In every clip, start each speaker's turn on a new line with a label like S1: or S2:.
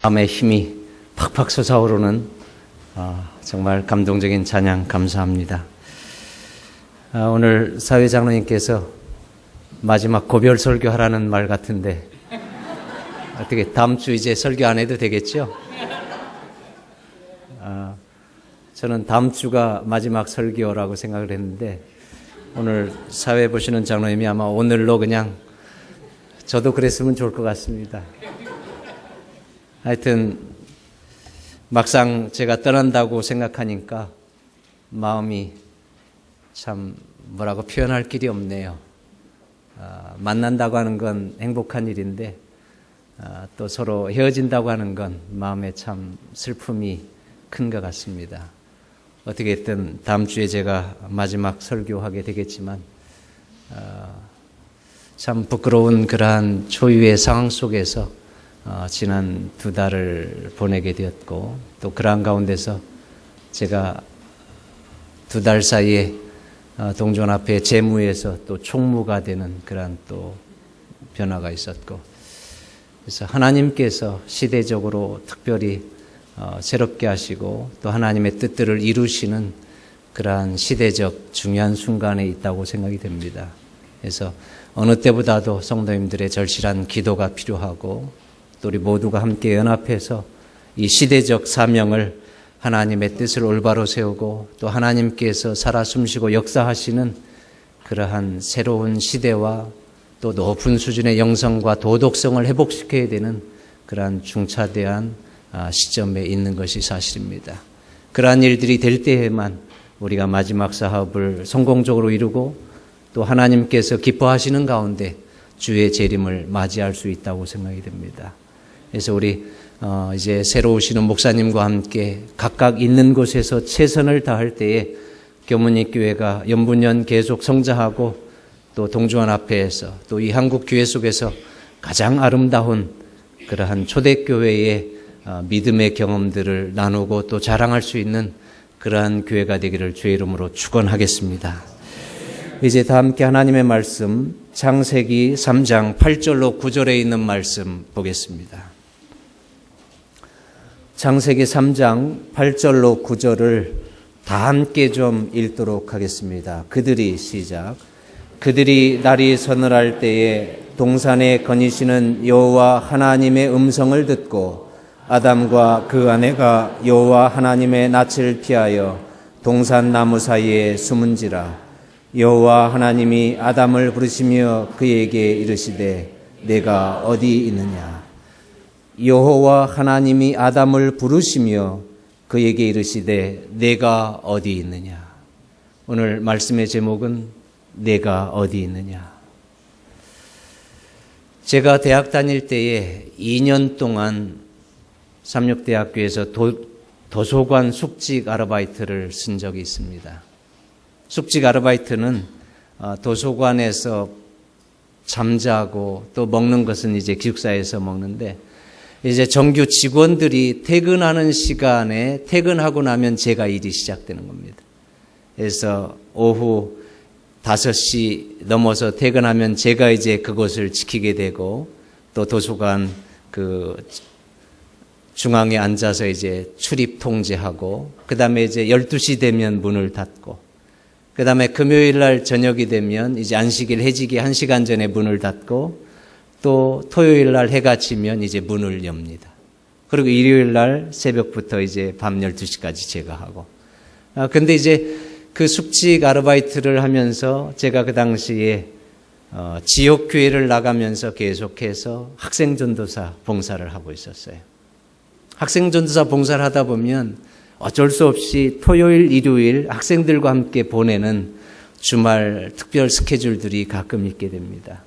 S1: 마음의 힘이 팍팍 솟아오르는 정말 감동적인 찬양 감사합니다. 오늘 사회장로님께서 마지막 고별 설교하라는 말 같은데 어떻게 다음 주 이제 설교 안 해도 되겠죠? 저는 다음 주가 마지막 설교라고 생각을 했는데 오늘 사회 보시는 장로님이 아마 오늘로 그냥 저도 그랬으면 좋을 것 같습니다. 하여튼 막상 제가 떠난다고 생각하니까 마음이 참 뭐라고 표현할 길이 없네요. 만난다고 하는 건 행복한 일인데 또 서로 헤어진다고 하는 건 마음에 참 슬픔이 큰 것 같습니다. 어떻게든 다음 주에 제가 마지막 설교하게 되겠지만 참 부끄러운 그러한 초유의 상황 속에서 지난 2달을 보내게 되었고 또 그러한 가운데서 제가 2달 사이에 동전 앞에 재무에서 또 총무가 되는 그러한 또 변화가 있었고 그래서 하나님께서 시대적으로 특별히 새롭게 하시고 또 하나님의 뜻들을 이루시는 그러한 시대적 중요한 순간에 있다고 생각이 됩니다. 그래서 어느 때보다도 성도님들의 절실한 기도가 필요하고 또 우리 모두가 함께 연합해서 이 시대적 사명을 하나님의 뜻을 올바로 세우고 또 하나님께서 살아 숨쉬고 역사하시는 그러한 새로운 시대와 또 높은 수준의 영성과 도덕성을 회복시켜야 되는 그러한 중차대한 시점에 있는 것이 사실입니다. 그러한 일들이 될 때에만 우리가 마지막 사업을 성공적으로 이루고 또 하나님께서 기뻐하시는 가운데 주의 재림을 맞이할 수 있다고 생각이 됩니다. 그래서 우리 이제 새로 오시는 목사님과 함께 각각 있는 곳에서 최선을 다할 때에 교문이 교회가 연분연 계속 성장하고 또 동주원 앞에서 또 이 한국 교회 속에서 가장 아름다운 그러한 초대교회의 믿음의 경험들을 나누고 또 자랑할 수 있는 그러한 교회가 되기를 주의 이름으로 축원하겠습니다. 이제 다 함께 하나님의 말씀 창세기 3장 8절로 9절에 있는 말씀 보겠습니다. 창세기 3장 8절로 9절을 다 함께 좀 읽도록 하겠습니다. 그들이 시작. 그들이 날이 서늘할 때에 동산에 거니시는 여호와 하나님의 음성을 듣고 아담과 그 아내가 여호와 하나님의 낯을 피하여 동산 나무 사이에 숨은지라. 여호와 하나님이 아담을 부르시며 그에게 이르시되 내가 어디 있느냐. 여호와 하나님이 아담을 부르시며 그에게 이르시되 내가 어디 있느냐. 오늘 말씀의 제목은 내가 어디 있느냐. 제가 대학 다닐 때에 2년 동안 삼육대학교에서 도서관 숙직 아르바이트를 쓴 적이 있습니다. 숙직 아르바이트는 도서관에서 잠자고 또 먹는 것은 이제 기숙사에서 먹는데 이제 정규 직원들이 퇴근하는 시간에 퇴근하고 나면 제가 일이 시작되는 겁니다. 그래서 오후 5시 넘어서 퇴근하면 제가 이제 그곳을 지키게 되고 또 도서관 그 중앙에 앉아서 이제 출입 통제하고 그 다음에 이제 12시 되면 문을 닫고 그 다음에 금요일 날 저녁이 되면 이제 안식일 해지기 1시간 전에 문을 닫고 또 토요일 날 해가 지면 이제 문을 엽니다. 그리고 일요일 날 새벽부터 이제 밤 12시까지 제가 하고 근데 이제 그 숙직 아르바이트를 하면서 제가 그 당시에 지역교회를 나가면서 계속해서 학생전도사 봉사를 하고 있었어요. 학생전도사 봉사를 하다 보면 어쩔 수 없이 토요일, 일요일 학생들과 함께 보내는 주말 특별 스케줄들이 가끔 있게 됩니다.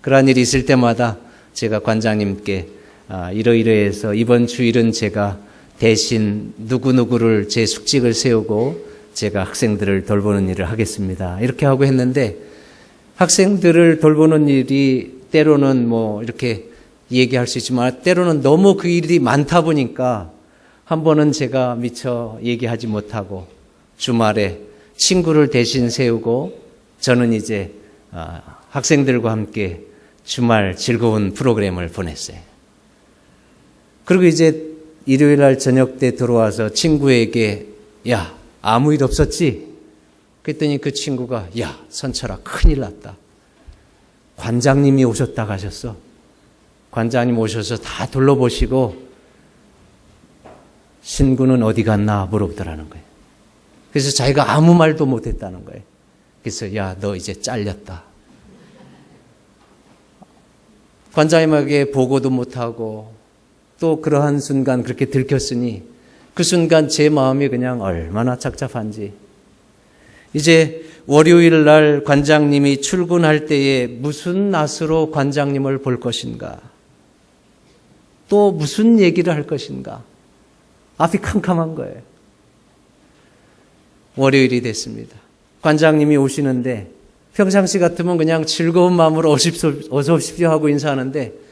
S1: 그러한 일이 있을 때마다 제가 관장님께 이러이러해서 이번 주일은 제가 대신 누구누구를 제 숙직을 세우고 제가 학생들을 돌보는 일을 하겠습니다. 이렇게 하고 했는데 학생들을 돌보는 일이 때로는 뭐 이렇게 얘기할 수 있지만 때로는 너무 그 일이 많다 보니까 한 번은 제가 미처 얘기하지 못하고 주말에 친구를 대신 세우고 저는 이제 학생들과 함께 주말 즐거운 프로그램을 보냈어요. 그리고 이제 일요일 날 저녁 때 들어와서 친구에게 야, 아무 일 없었지? 그랬더니 그 친구가 야, 선철아, 큰일 났다. 관장님이 오셨다 가셨어. 관장님 오셔서 다 둘러보시고 신구는 어디 갔나 물어보더라는 거예요. 그래서 자기가 아무 말도 못했다는 거예요. 그래서 야, 너 이제 잘렸다. 관장님에게 보고도 못하고 또 그러한 순간 그렇게 들켰으니 그 순간 제 마음이 그냥 얼마나 착잡한지. 이제 월요일 날 관장님이 출근할 때에 무슨 낯으로 관장님을 볼 것인가? 또 무슨 얘기를 할 것인가? 앞이 캄캄한 거예요. 월요일이 됐습니다. 관장님이 오시는데 평상시 같으면 그냥 즐거운 마음으로 어서 오십시오 하고 인사하는데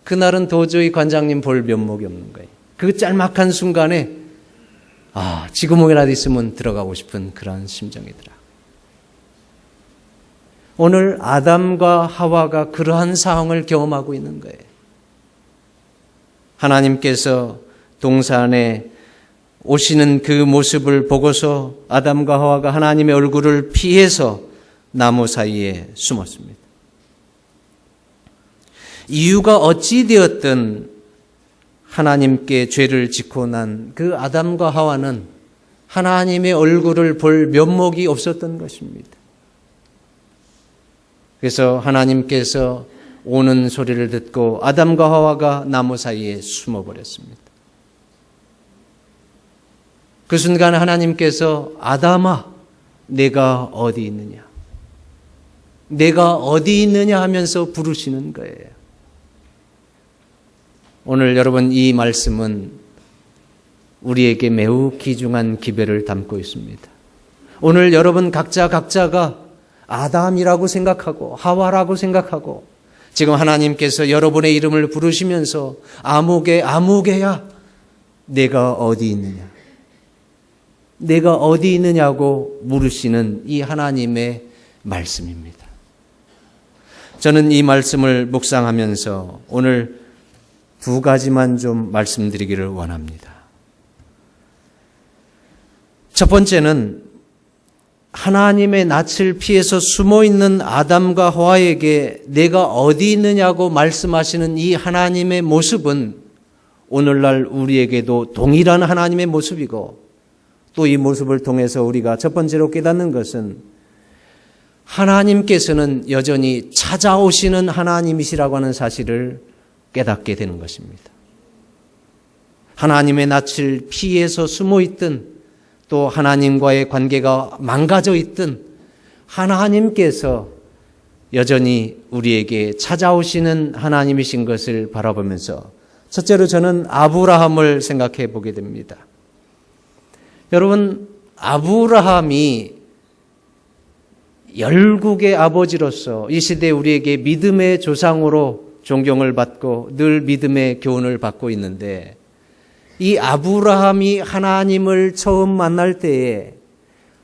S1: 그날은 도저히 관장님 볼 면목이 없는 거예요. 그 짤막한 순간에 지구멍이라도 있으면 들어가고 싶은 그런 심정이더라. 오늘 아담과 하와가 그러한 상황을 경험하고 있는 거예요. 하나님께서 동산에 오시는 그 모습을 보고서 아담과 하와가 하나님의 얼굴을 피해서 나무 사이에 숨었습니다. 이유가 어찌 되었든 하나님께 죄를 짓고 난 그 아담과 하와는 하나님의 얼굴을 볼 면목이 없었던 것입니다. 그래서 하나님께서 오는 소리를 듣고 아담과 하와가 나무 사이에 숨어버렸습니다. 그 순간 하나님께서 아담아, 내가 어디 있느냐? 내가 어디 있느냐 하면서 부르시는 거예요. 오늘 여러분 이 말씀은 우리에게 매우 귀중한 기별을 담고 있습니다. 오늘 여러분 각자가 아담이라고 생각하고 하와라고 생각하고 지금 하나님께서 여러분의 이름을 부르시면서 아무개야 내가 어디 있느냐? 내가 어디 있느냐고 물으시는 이 하나님의 말씀입니다. 저는 이 말씀을 묵상하면서 오늘 두 가지만 좀 말씀드리기를 원합니다. 첫 번째는 하나님의 낯을 피해서 숨어있는 아담과 하와에게 내가 어디 있느냐고 말씀하시는 이 하나님의 모습은 오늘날 우리에게도 동일한 하나님의 모습이고 또 이 모습을 통해서 우리가 첫 번째로 깨닫는 것은 하나님께서는 여전히 찾아오시는 하나님이시라고 하는 사실을 깨닫게 되는 것입니다. 하나님의 낯을 피해서 숨어있든 또 하나님과의 관계가 망가져 있든 하나님께서 여전히 우리에게 찾아오시는 하나님이신 것을 바라보면서 첫째로 저는 아브라함을 생각해 보게 됩니다. 여러분, 아브라함이 열국의 아버지로서 이 시대에 우리에게 믿음의 조상으로 존경을 받고 늘 믿음의 교훈을 받고 있는데 이 아브라함이 하나님을 처음 만날 때에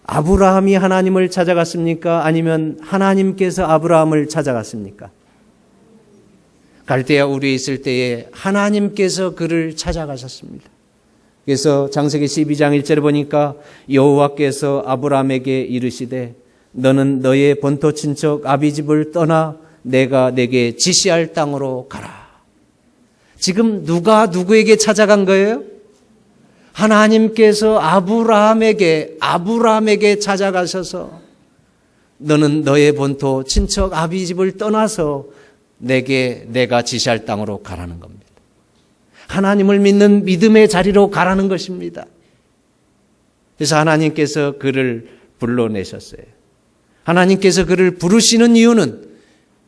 S1: 아브라함이 하나님을 찾아갔습니까? 아니면 하나님께서 아브라함을 찾아갔습니까? 갈대아 우리에 있을 때에 하나님께서 그를 찾아가셨습니다. 그래서 창세기 12장 1절에 보니까 여호와께서 아브라함에게 이르시되 너는 너의 본토 친척 아비집을 떠나 내가 내게 지시할 땅으로 가라. 지금 누가 누구에게 찾아간 거예요? 하나님께서 아브라함에게 찾아가셔서 너는 너의 본토 친척 아비집을 떠나서 내가 지시할 땅으로 가라는 겁니다. 하나님을 믿는 믿음의 자리로 가라는 것입니다. 그래서 하나님께서 그를 불러내셨어요. 하나님께서 그를 부르시는 이유는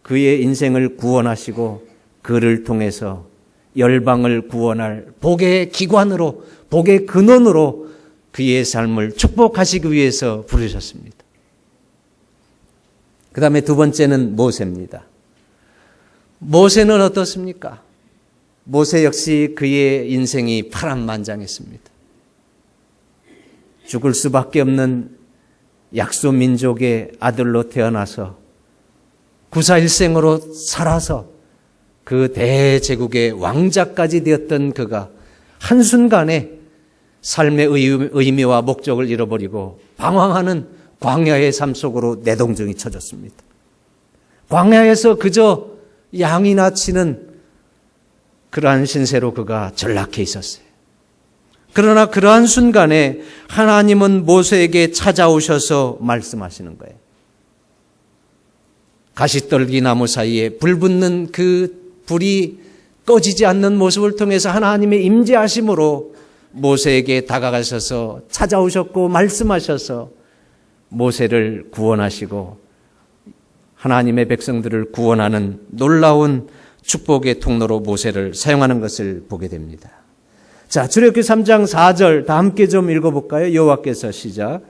S1: 그의 인생을 구원하시고 그를 통해서 열방을 구원할 복의 기관으로, 복의 근원으로 그의 삶을 축복하시기 위해서 부르셨습니다. 그 다음에 두 번째는 모세입니다. 모세는 어떻습니까? 모세 역시 그의 인생이 파란만장했습니다. 죽을 수밖에 없는 약소 민족의 아들로 태어나서 구사일생으로 살아서 그 대제국의 왕자까지 되었던 그가 한순간에 삶의 의미와 목적을 잃어버리고 방황하는 광야의 삶 속으로 내동정이 쳐졌습니다. 광야에서 그저 양이나 치는 그러한 신세로 그가 전락해 있었어요. 그러나 그러한 순간에 하나님은 모세에게 찾아오셔서 말씀하시는 거예요. 가시떨기 나무 사이에 불 붙는 그 불이 꺼지지 않는 모습을 통해서 하나님의 임재하심으로 모세에게 다가가셔서 찾아오셨고 말씀하셔서 모세를 구원하시고 하나님의 백성들을 구원하는 놀라운 축복의 통로로 모세를 사용하는 것을 보게 됩니다. 자, 출애굽기 3장 4절 다 함께 좀 읽어볼까요? 여호와께서 시작.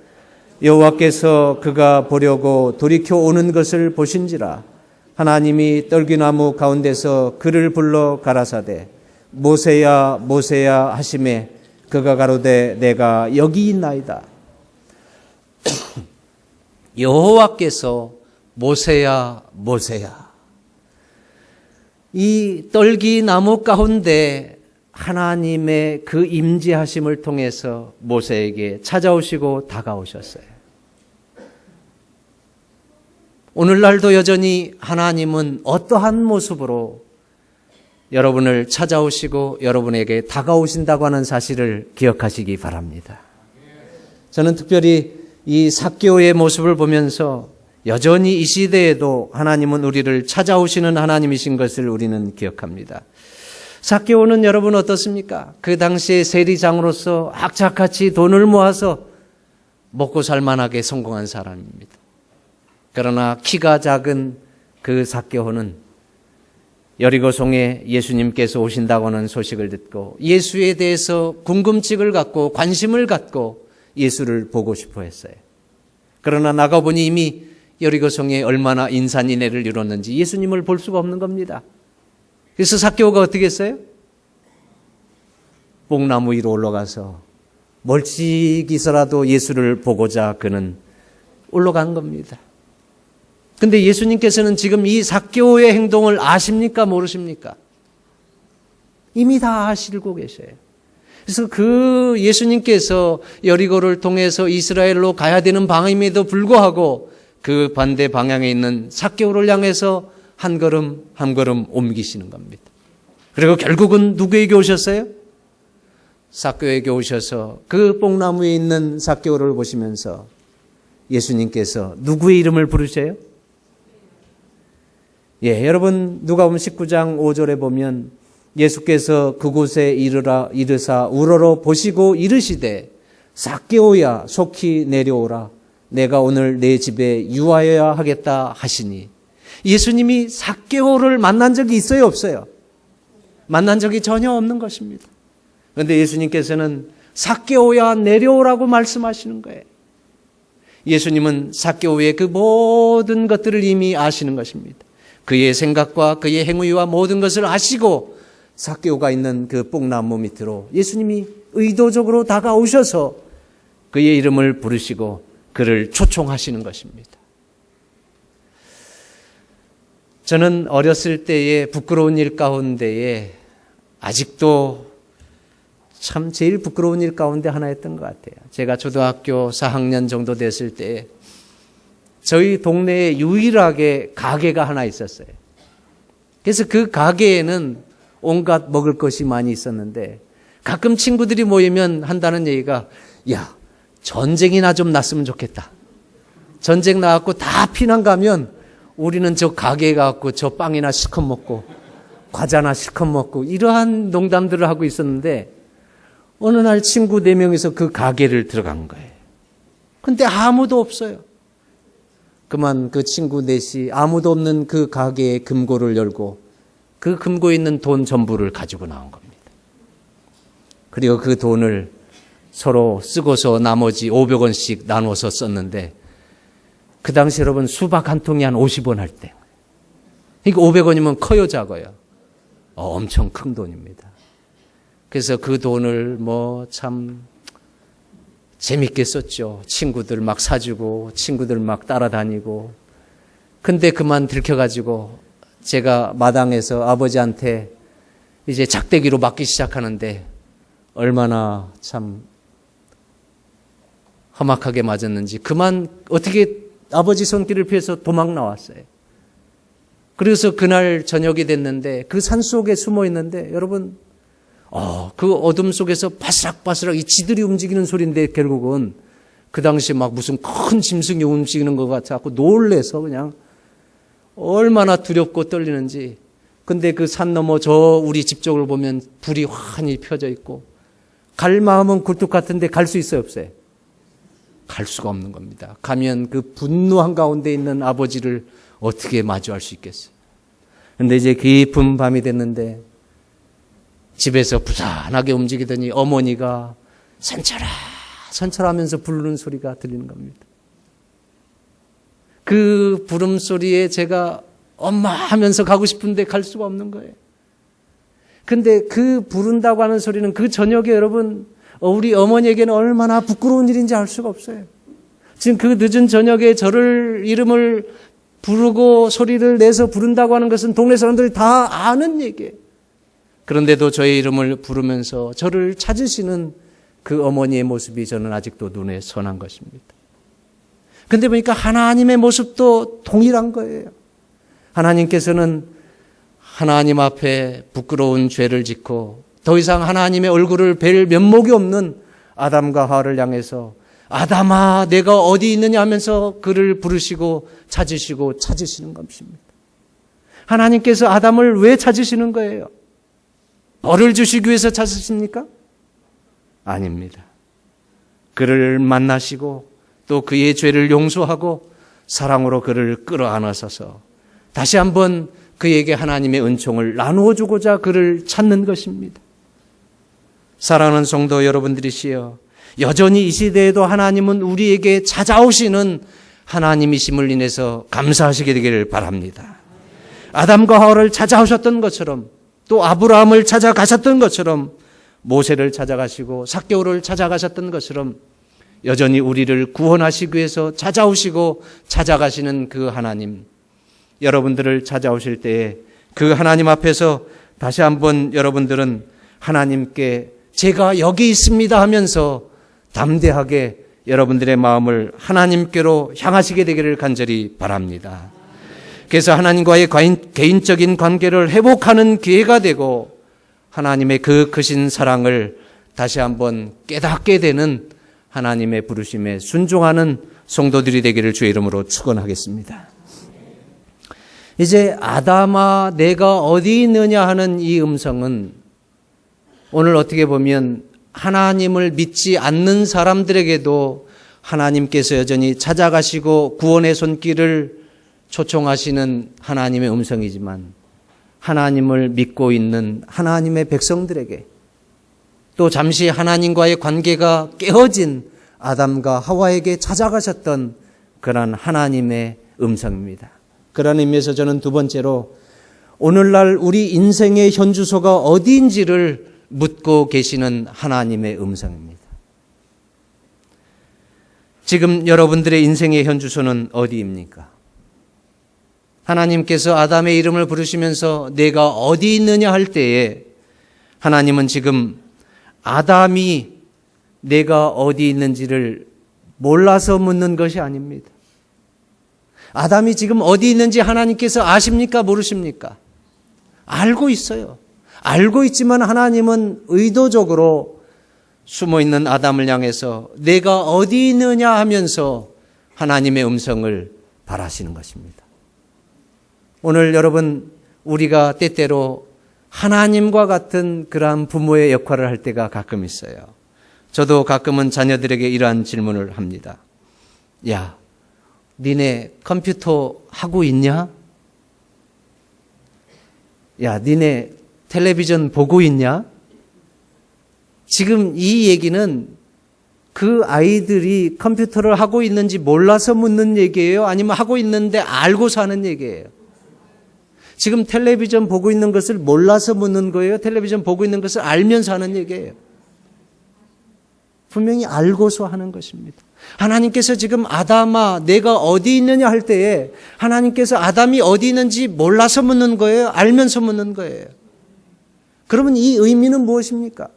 S1: 여호와께서 그가 보려고 돌이켜 오는 것을 보신지라 하나님이 떨기나무 가운데서 그를 불러 가라사대 모세야 모세야 하시매 그가 가로되 내가 여기 있나이다. 여호와께서 모세야 모세야. 이 떨기나무 가운데 하나님의 그 임재하심을 통해서 모세에게 찾아오시고 다가오셨어요. 오늘날도 여전히 하나님은 어떠한 모습으로 여러분을 찾아오시고 여러분에게 다가오신다고 하는 사실을 기억하시기 바랍니다. 저는 특별히 이 삭개오의 모습을 보면서 여전히 이 시대에도 하나님은 우리를 찾아오시는 하나님이신 것을 우리는 기억합니다. 삭개오는 여러분 어떻습니까? 그 당시에 세리장으로서 악착같이 돈을 모아서 먹고 살만하게 성공한 사람입니다. 그러나 키가 작은 그 삭개오는 여리고성에 예수님께서 오신다고 하는 소식을 듣고 예수에 대해서 궁금증을 갖고 관심을 갖고 예수를 보고 싶어 했어요. 그러나 나가보니 이미 여리고성에 얼마나 인산인해를 이뤘는지 예수님을 볼 수가 없는 겁니다. 그래서 삭개오가 어떻게 했어요? 뽕나무 위로 올라가서 멀찍이서라도 예수를 보고자 그는 올라간 겁니다. 근데 예수님께서는 지금 이 삭개오의 행동을 아십니까? 모르십니까? 이미 다 아시고 계셔요. 그래서 그 예수님께서 여리고를 통해서 이스라엘로 가야 되는 방임에도 불구하고 그 반대 방향에 있는 삭개오를 향해서 한 걸음 한 걸음 옮기시는 겁니다. 그리고 결국은 누구에게 오셨어요? 삭개오에게 오셔서 그 뽕나무에 있는 삭개오를 보시면서 예수님께서 누구의 이름을 부르셔요? 여러분 누가복음 19장 5절에 보면 예수께서 그곳에 이르사 우러러 보시고 이르시되 삭개오야 속히 내려오라 내가 오늘 내 집에 유하여야 하겠다 하시니 예수님이 삭개오를 만난 적이 있어요 없어요? 만난 적이 전혀 없는 것입니다. 그런데 예수님께서는 삭개오야 내려오라고 말씀하시는 거예요. 예수님은 삭개오의 그 모든 것들을 이미 아시는 것입니다. 그의 생각과 그의 행위와 모든 것을 아시고 삭개오가 있는 그 뽕나무 밑으로 예수님이 의도적으로 다가오셔서 그의 이름을 부르시고 그를 초청하시는 것입니다. 저는 어렸을 때의 부끄러운 일 가운데에 아직도 참 제일 부끄러운 일 가운데 하나였던 것 같아요. 제가 초등학교 4학년 정도 됐을 때 저희 동네에 유일하게 가게가 하나 있었어요. 그래서 그 가게에는 온갖 먹을 것이 많이 있었는데 가끔 친구들이 모이면 한다는 얘기가 야 전쟁이나 좀 났으면 좋겠다. 전쟁 나갖고 다 피난 가면 우리는 저 가게에 가갖고 저 빵이나 실컷 먹고 과자나 실컷 먹고 이러한 농담들을 하고 있었는데 어느 날 친구 4명이서 그 가게를 들어간 거예요. 근데 아무도 없어요. 그만 그 친구 넷이 아무도 없는 그 가게의 금고를 열고 그 금고에 있는 돈 전부를 가지고 나온 겁니다. 그리고 그 돈을 서로 쓰고서 나머지 500원씩 나눠서 썼는데 그 당시 여러분 수박 한 통이 한 50원 할 때 그러니까 500원이면 커요 작아요? 엄청 큰 돈입니다. 그래서 그 돈을 참 재밌게 썼죠. 친구들 막 사주고 친구들 막 따라다니고 근데 그만 들켜가지고 제가 마당에서 아버지한테 이제 작대기로 맞기 시작하는데 얼마나 참 험악하게 맞았는지 그만 어떻게 아버지 손길을 피해서 도망 나왔어요. 그래서 그날 저녁이 됐는데 그 산속에 숨어 있는데 여러분 그 어둠 속에서 바스락바스락 이 지들이 움직이는 소리인데 결국은 그 당시 막 무슨 큰 짐승이 움직이는 것 같아서 놀래서 그냥 얼마나 두렵고 떨리는지. 근데 그 산 너머 저 우리 집 쪽을 보면 불이 환히 펴져 있고 갈 마음은 굴뚝 같은데 갈 수 있어요, 없어요? 갈 수가 없는 겁니다. 가면 그 분노한 가운데 있는 아버지를 어떻게 마주할 수 있겠어요? 근데 이제 깊은 밤이 됐는데 집에서 부산하게 움직이더니 어머니가 산철아 산철하면서 부르는 소리가 들리는 겁니다. 그 부름소리에 제가 엄마 하면서 가고 싶은데 갈 수가 없는 거예요. 근데 그 부른다고 하는 소리는 그 저녁에 여러분 우리 어머니에게는 얼마나 부끄러운 일인지 알 수가 없어요. 지금 그 늦은 저녁에 저를 이름을 부르고 소리를 내서 부른다고 하는 것은 동네 사람들이 다 아는 얘기예요. 그런데도 저의 이름을 부르면서 저를 찾으시는 그 어머니의 모습이 저는 아직도 눈에 선한 것입니다. 근데 보니까 하나님의 모습도 동일한 거예요. 하나님께서는 하나님 앞에 부끄러운 죄를 짓고 더 이상 하나님의 얼굴을 뵐 면목이 없는 아담과 하와를 향해서 아담아 내가 어디 있느냐 하면서 그를 부르시고 찾으시는 것입니다. 하나님께서 아담을 왜 찾으시는 거예요? 벌을 주시기 위해서 찾으십니까? 아닙니다. 그를 만나시고 또 그의 죄를 용서하고 사랑으로 그를 끌어안아서서 다시 한번 그에게 하나님의 은총을 나누어 주고자 그를 찾는 것입니다. 사랑하는 성도 여러분들이시여, 여전히 이 시대에도 하나님은 우리에게 찾아오시는 하나님이심을 인해서 감사하시게 되기를 바랍니다. 아담과 하와를 찾아오셨던 것처럼 또 아브라함을 찾아가셨던 것처럼 모세를 찾아가시고 삭개오를 찾아가셨던 것처럼 여전히 우리를 구원하시기 위해서 찾아오시고 찾아가시는 그 하나님, 여러분들을 찾아오실 때에 그 하나님 앞에서 다시 한번 여러분들은 하나님께 제가 여기 있습니다 하면서 담대하게 여러분들의 마음을 하나님께로 향하시게 되기를 간절히 바랍니다. 그래서 하나님과의 개인적인 관계를 회복하는 기회가 되고 하나님의 그 크신 사랑을 다시 한번 깨닫게 되는 하나님의 부르심에 순종하는 성도들이 되기를 주의 이름으로 축원하겠습니다. 이제 아담아 내가 어디 있느냐 하는 이 음성은 오늘 어떻게 보면 하나님을 믿지 않는 사람들에게도 하나님께서 여전히 찾아가시고 구원의 손길을 초청하시는 하나님의 음성이지만 하나님을 믿고 있는 하나님의 백성들에게 또 잠시 하나님과의 관계가 깨어진 아담과 하와에게 찾아가셨던 그런 하나님의 음성입니다. 그런 의미에서 저는 두 번째로 오늘날 우리 인생의 현주소가 어디인지를 묻고 계시는 하나님의 음성입니다. 지금 여러분들의 인생의 현주소는 어디입니까? 하나님께서 아담의 이름을 부르시면서 내가 어디 있느냐 할 때에 하나님은 지금 아담이 내가 어디 있는지를 몰라서 묻는 것이 아닙니다. 아담이 지금 어디 있는지 하나님께서 아십니까? 모르십니까? 알고 있어요. 알고 있지만 하나님은 의도적으로 숨어있는 아담을 향해서 내가 어디 있느냐 하면서 하나님의 음성을 바라시는 것입니다. 오늘 여러분 우리가 때때로 하나님과 같은 그러한 부모의 역할을 할 때가 가끔 있어요. 저도 가끔은 자녀들에게 이러한 질문을 합니다. 야, 니네 컴퓨터 하고 있냐? 야, 니네 텔레비전 보고 있냐? 지금 이 얘기는 그 아이들이 컴퓨터를 하고 있는지 몰라서 묻는 얘기예요? 아니면 하고 있는데 알고서 하는 얘기예요? 지금 텔레비전 보고 있는 것을 몰라서 묻는 거예요? 텔레비전 보고 있는 것을 알면서 하는 얘기예요? 분명히 알고서 하는 것입니다. 하나님께서 지금 아담아 내가 어디 있느냐 할 때에 하나님께서 아담이 어디 있는지 몰라서 묻는 거예요? 알면서 묻는 거예요? 그러면 이 의미는 무엇입니까?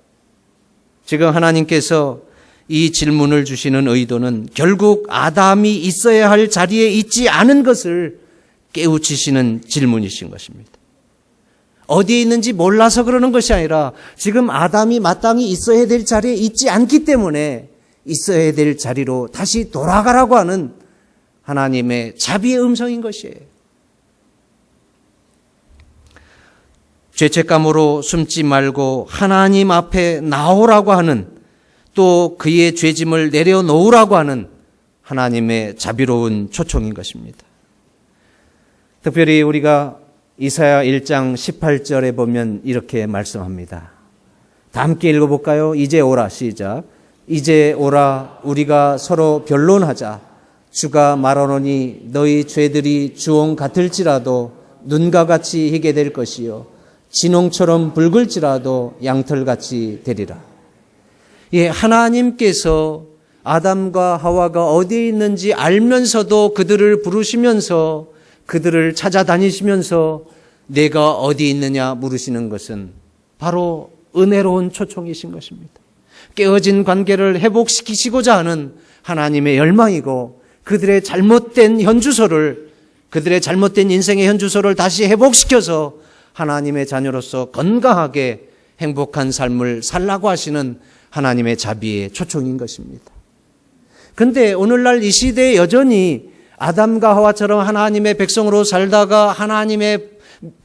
S1: 지금 하나님께서 이 질문을 주시는 의도는 결국 아담이 있어야 할 자리에 있지 않은 것을 깨우치시는 질문이신 것입니다. 어디에 있는지 몰라서 그러는 것이 아니라 지금 아담이 마땅히 있어야 될 자리에 있지 않기 때문에 있어야 될 자리로 다시 돌아가라고 하는 하나님의 자비의 음성인 것이에요. 죄책감으로 숨지 말고 하나님 앞에 나오라고 하는, 또 그의 죄짐을 내려놓으라고 하는 하나님의 자비로운 초청인 것입니다. 특별히 우리가 이사야 1장 18절에 보면 이렇게 말씀합니다. 다 함께 읽어볼까요? 이제 오라, 시작. 이제 오라, 우리가 서로 변론하자. 주가 말하노니 너희 죄들이 주홍 같을지라도 눈과 같이 희게 될 것이요 진홍처럼 붉을지라도 양털같이 되리라. 예, 하나님께서 아담과 하와가 어디에 있는지 알면서도 그들을 부르시면서 그들을 찾아다니시면서 내가 어디 있느냐 물으시는 것은 바로 은혜로운 초청이신 것입니다. 깨어진 관계를 회복시키시고자 하는 하나님의 열망이고 그들의 잘못된 현주소를, 그들의 잘못된 인생의 현주소를 다시 회복시켜서 하나님의 자녀로서 건강하게 행복한 삶을 살라고 하시는 하나님의 자비의 초청인 것입니다. 그런데 오늘날 이 시대에 여전히 아담과 하와처럼 하나님의 백성으로 살다가 하나님의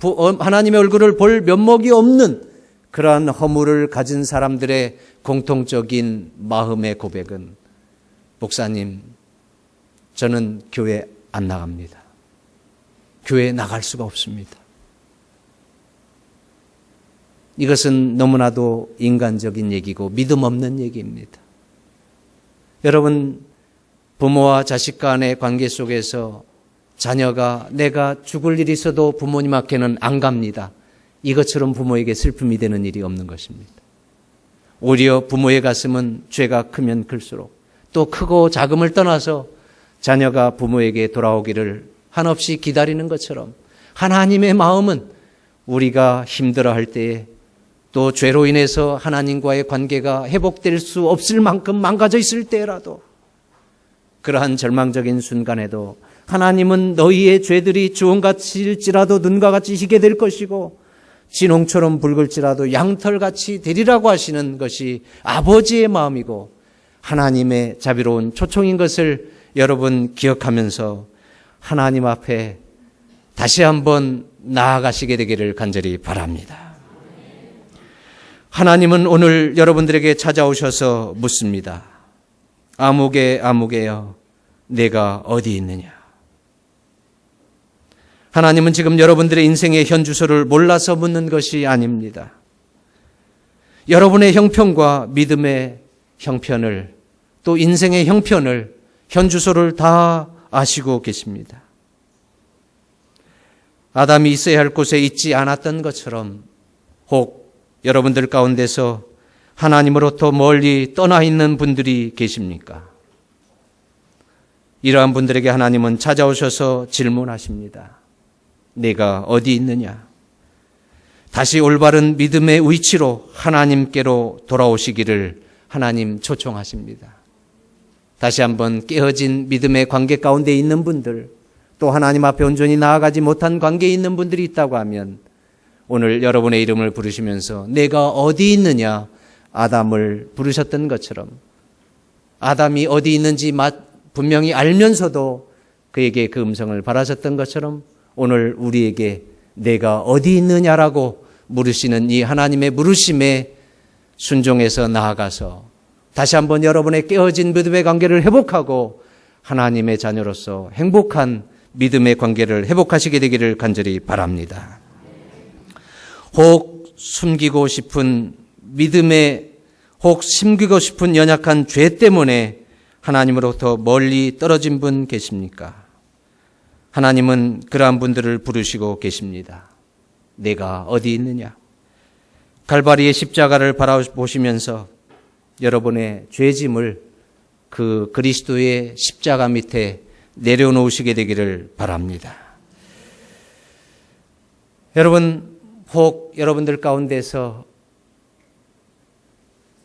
S1: 얼굴을 볼 면목이 없는 그러한 허물을 가진 사람들의 공통적인 마음의 고백은, 목사님, 저는 교회 안 나갑니다. 교회에 나갈 수가 없습니다. 이것은 너무나도 인간적인 얘기고 믿음 없는 얘기입니다. 여러분, 부모와 자식 간의 관계 속에서 자녀가 내가 죽을 일이 있어도 부모님 앞에는 안 갑니다. 이것처럼 부모에게 슬픔이 되는 일이 없는 것입니다. 오히려 부모의 가슴은 죄가 크면 클수록 또 크고 작음을 떠나서 자녀가 부모에게 돌아오기를 한없이 기다리는 것처럼 하나님의 마음은 우리가 힘들어할 때에 또 죄로 인해서 하나님과의 관계가 회복될 수 없을 만큼 망가져 있을 때라도 그러한 절망적인 순간에도 하나님은 너희의 죄들이 주홍같일지라도 눈과 같이 희게 될 것이고 진홍처럼 붉을지라도 양털같이 되리라고 하시는 것이 아버지의 마음이고 하나님의 자비로운 초청인 것을 여러분 기억하면서 하나님 앞에 다시 한번 나아가시게 되기를 간절히 바랍니다. 하나님은 오늘 여러분들에게 찾아오셔서 묻습니다. 아무개 아무개여 내가 어디 있느냐. 하나님은 지금 여러분들의 인생의 현주소를 몰라서 묻는 것이 아닙니다. 여러분의 형편과 믿음의 형편을 또 인생의 형편을 현주소를 다 아시고 계십니다. 아담이 있어야 할 곳에 있지 않았던 것처럼 혹 여러분들 가운데서 하나님으로부터 멀리 떠나 있는 분들이 계십니까? 이러한 분들에게 하나님은 찾아오셔서 질문하십니다. 내가 어디 있느냐? 다시 올바른 믿음의 위치로 하나님께로 돌아오시기를 하나님 초청하십니다. 다시 한번 깨어진 믿음의 관계 가운데 있는 분들, 또 하나님 앞에 온전히 나아가지 못한 관계에 있는 분들이 있다고 하면 오늘 여러분의 이름을 부르시면서 내가 어디 있느냐 아담을 부르셨던 것처럼 아담이 어디 있는지 분명히 알면서도 그에게 그 음성을 바라셨던 것처럼 오늘 우리에게 내가 어디 있느냐라고 물으시는 이 하나님의 물으심에 순종해서 나아가서 다시 한번 여러분의 깨어진 믿음의 관계를 회복하고 하나님의 자녀로서 행복한 믿음의 관계를 회복하시게 되기를 간절히 바랍니다. 혹 숨기고 싶은 연약한 죄 때문에 하나님으로부터 멀리 떨어진 분 계십니까? 하나님은 그러한 분들을 부르시고 계십니다. 내가 어디 있느냐? 갈바리의 십자가를 바라보시면서 여러분의 죄짐을 그 그리스도의 십자가 밑에 내려놓으시게 되기를 바랍니다. 여러분, 혹 여러분들 가운데서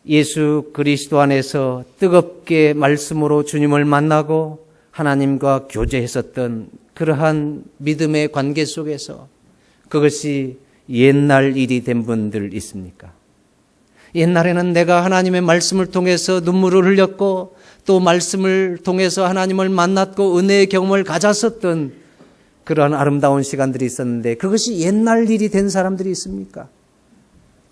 S1: 예수 그리스도 안에서 뜨겁게 말씀으로 주님을 만나고 하나님과 교제했었던 그러한 믿음의 관계 속에서 그것이 옛날 일이 된 분들 있습니까? 옛날에는 내가 하나님의 말씀을 통해서 눈물을 흘렸고 또 말씀을 통해서 하나님을 만났고 은혜의 경험을 가졌었던 그러한 아름다운 시간들이 있었는데 그것이 옛날 일이 된 사람들이 있습니까?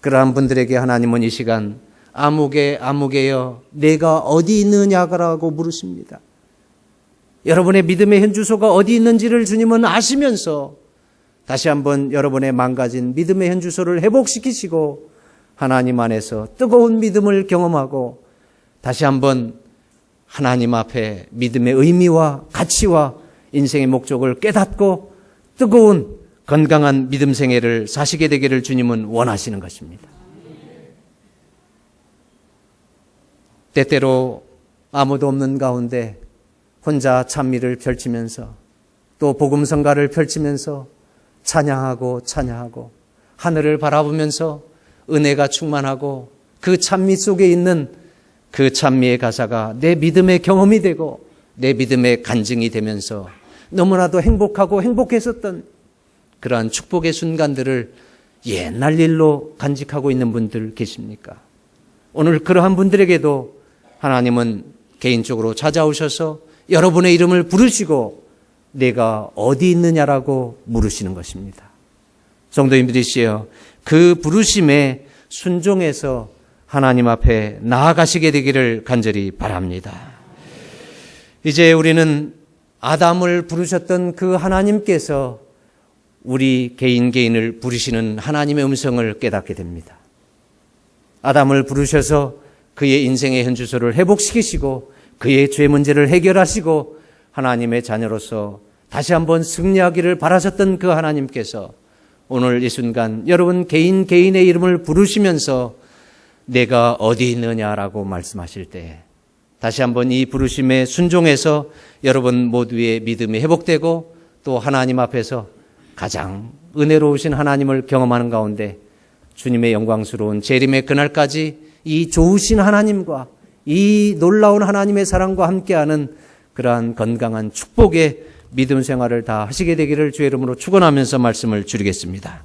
S1: 그러한 분들에게 하나님은 이 시간 아무개여 내가 어디 있느냐라고 물으십니다. 여러분의 믿음의 현주소가 어디 있는지를 주님은 아시면서 다시 한번 여러분의 망가진 믿음의 현주소를 회복시키시고 하나님 안에서 뜨거운 믿음을 경험하고 다시 한번 하나님 앞에 믿음의 의미와 가치와 인생의 목적을 깨닫고 뜨거운 건강한 믿음 생애를 사시게 되기를 주님은 원하시는 것입니다. 때때로 아무도 없는 가운데 혼자 찬미를 펼치면서 또 복음성가를 펼치면서 찬양하고 하늘을 바라보면서 은혜가 충만하고 그 찬미 속에 있는 그 찬미의 가사가 내 믿음의 경험이 되고 내 믿음의 간증이 되면서 너무나도 행복하고 행복했었던 그러한 축복의 순간들을 옛날 일로 간직하고 있는 분들 계십니까? 오늘 그러한 분들에게도 하나님은 개인적으로 찾아오셔서 여러분의 이름을 부르시고 내가 어디 있느냐라고 물으시는 것입니다. 성도님들이시여, 그 부르심에 순종해서 하나님 앞에 나아가시게 되기를 간절히 바랍니다. 이제 우리는 아담을 부르셨던 그 하나님께서 우리 개인을 부르시는 하나님의 음성을 깨닫게 됩니다. 아담을 부르셔서 그의 인생의 현주소를 회복시키시고 그의 죄 문제를 해결하시고 하나님의 자녀로서 다시 한번 승리하기를 바라셨던 그 하나님께서 오늘 이 순간 여러분 개인의 이름을 부르시면서 내가 어디 있느냐라고 말씀하실 때 다시 한번 이 부르심에 순종해서 여러분 모두의 믿음이 회복되고 또 하나님 앞에서 가장 은혜로우신 하나님을 경험하는 가운데 주님의 영광스러운 재림의 그날까지 이 좋으신 하나님과 이 놀라운 하나님의 사랑과 함께하는 그러한 건강한 축복의 믿음 생활을 다 하시게 되기를 주의 이름으로 축원하면서 말씀을 드리겠습니다.